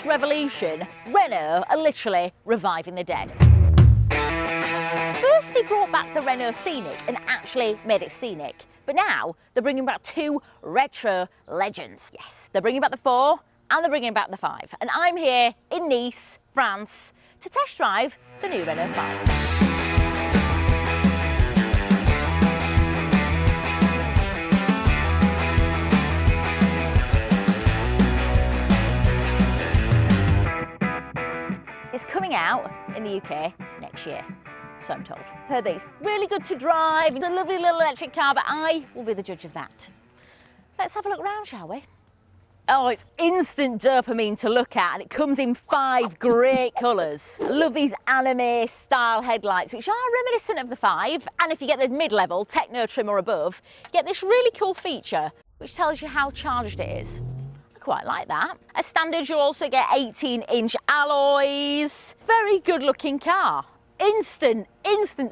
next revolution, Renault are literally reviving the dead. First they brought back the Renault Scenic and actually made it scenic. But now they're bringing back two retro legends. Yes, they're bringing back the 4 and they're bringing back the 5. And I'm here in Nice, France, to test drive the new Renault 5. It's coming out in the UK next year, so I'm told. I've heard that it's really good to drive, it's a lovely little electric car, but I will be the judge of that. Let's have a look around, shall we? Oh, it's instant dopamine to look at, and it comes in 5 great colours. I love these anime style headlights, which are reminiscent of the 5, and if you get the mid-level, techno trim or above, you get this really cool feature, which tells you how charged it is. Quite like that. As standard, you'll also get 18-inch alloys. Very good looking car. Instant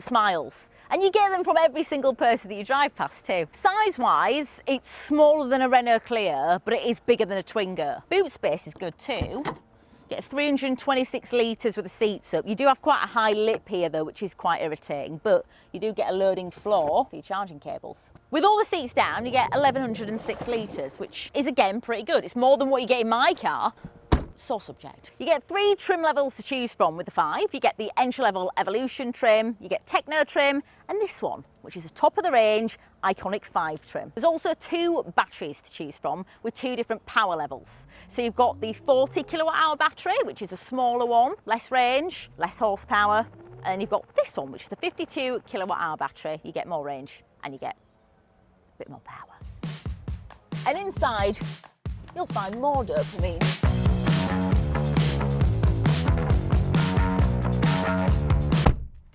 smiles. And you get them from every single person that you drive past too. Size-wise, it's smaller than a Renault Clio, but it is bigger than a Twingo. Boot space is good too. You get 326 litres with the seats up. You do have quite a high lip here though, which is quite irritating, but you do get a loading floor for your charging cables. With all the seats down, you get 1106 litres, which is again pretty good. It's more than what you get in my car. So subject. You get 3 trim levels to choose from with the 5. You get the entry-level Evolution trim, you get Techno trim, and this one, which is the top of the range, iconic 5 trim. There's also 2 batteries to choose from with 2 different power levels. So you've got the 40 kilowatt hour battery, which is a smaller one, less range, less horsepower, and then you've got this one, which is the 52 kilowatt hour battery. You get more range and you get a bit more power. And inside, you'll find more dopamine.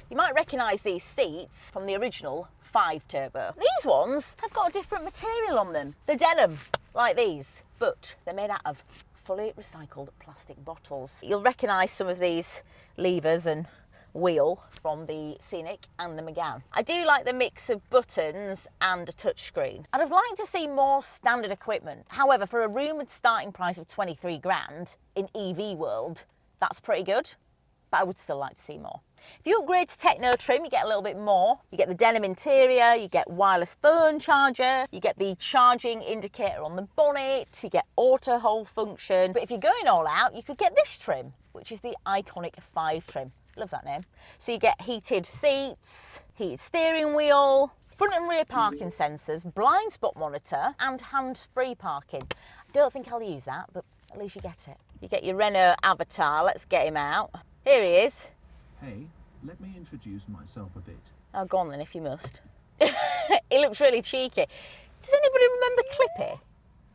You might recognise these seats from the original 5 Turbo. These ones have got a different material on them. They're denim, like these, but they're made out of fully recycled plastic bottles. You'll recognise some of these levers and wheel from the Scenic and the Megane. I do like the mix of buttons and a touchscreen. I'd have liked to see more standard equipment. However, for a rumoured starting price of 23 grand in EV world, that's pretty good, but I would still like to see more. If you upgrade to Techno trim, you get a little bit more. You get the denim interior, you get wireless phone charger, you get the charging indicator on the bonnet, you get auto hold function. But if you're going all out, you could get this trim, which is the iconic 5 trim. Love that name. So you get heated seats, heated steering wheel, front and rear parking sensors, blind spot monitor, and hands-free parking. I don't think I'll use that, but at least you get it. You get your Renault avatar. Let's get him out. Here he is. Hey, let me introduce myself a bit. Oh, go on then, if you must. He looks really cheeky. Does anybody remember Clippy?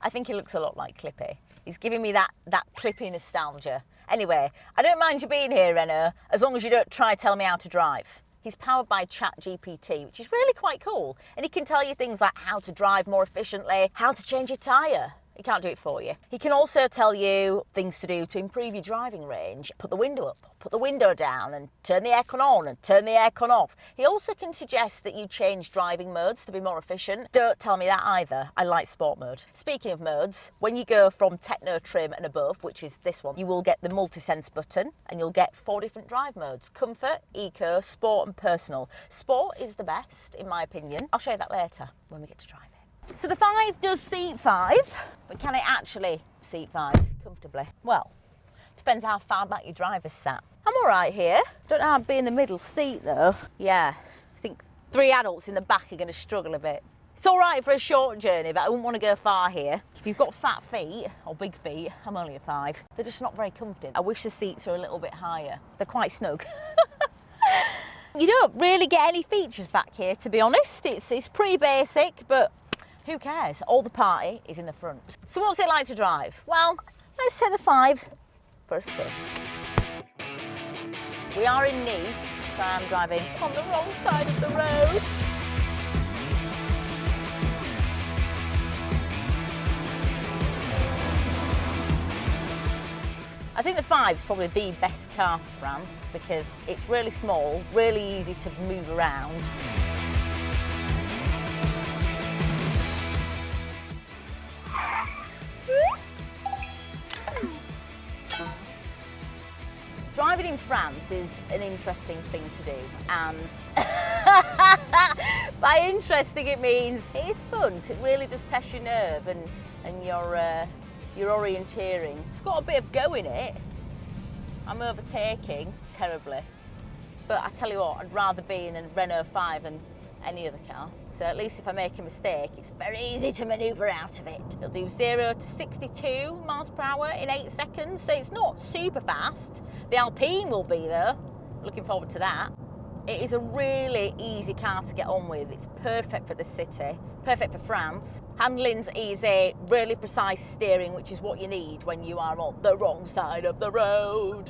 I think he looks a lot like Clippy. He's giving me that Clippy nostalgia. Anyway, I don't mind you being here, Renault, as long as you don't try to tell me how to drive. He's powered by ChatGPT, which is really quite cool. And he can tell you things like how to drive more efficiently, how to change your tyre. He can't do it for you. He can also tell you things to do to improve your driving range. Put the window up, put the window down, and turn the aircon on and turn the aircon off. He also can suggest that you change driving modes to be more efficient. Don't tell me that either. I like sport mode. Speaking of modes, when you go from Techno trim and above, which is this one, you will get the multi-sense button and you'll get 4 different drive modes: comfort, eco, sport, and personal. Sport is the best, in my opinion. I'll show you that later when we get to drive it. So the 5 does seat 5, but can it actually seat 5 comfortably? Well, depends how far back your driver's sat. I'm all right here. Don't know how to be in the middle seat though. Yeah, I think 3 adults in the back are going to struggle a bit. It's all right for a short journey, but I wouldn't want to go far here. If you've got fat feet or big feet, I'm only a 5. They're just not very comfortable. I wish the seats were a little bit higher. They're quite snug. You don't really get any features back here, to be honest. It's pretty basic, but who cares? All the party is in the front. So what's it like to drive? Well, let's take the 5 for a spin. We are in Nice, so I'm driving on the wrong side of the road. I think the 5 is probably the best car for France because it's really small, really easy to move around. France is an interesting thing to do, and by interesting it means it's fun. It really just tests your nerve and your orienteering. It's got a bit of go in it. I'm overtaking terribly, but I tell you what, I'd rather be in a Renault 5 than any other car. So at least if I make a mistake, it's very easy to manoeuvre out of it. It'll do 0 to 62 miles per hour in 8 seconds, so it's not super fast. The Alpine will be though. Looking forward to that. It is a really easy car to get on with. It's perfect for the city, perfect for France. Handling's easy, really precise steering, which is what you need when you are on the wrong side of the road.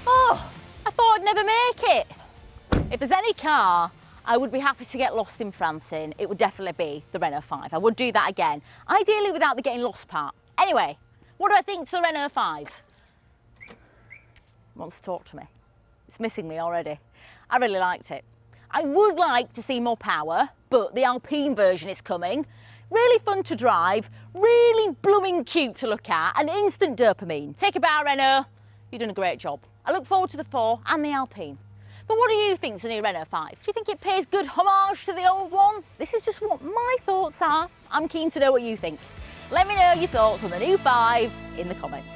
Oh, I thought I'd never make it. If there's any car I would be happy to get lost in France in, it would definitely be the Renault 5. I would do that again, ideally without the getting lost part. Anyway, what do I think to the Renault 5? Wants to talk to me. It's missing me already. I really liked it. I would like to see more power, but the Alpine version is coming. Really fun to drive, really blooming cute to look at, and instant dopamine. Take a bow, Renault. You've done a great job. I look forward to the 4 and the Alpine. But what do you think to the new Renault 5? Do you think it pays good homage to the old one? This is just what my thoughts are. I'm keen to know what you think. Let me know your thoughts on the new 5 in the comments.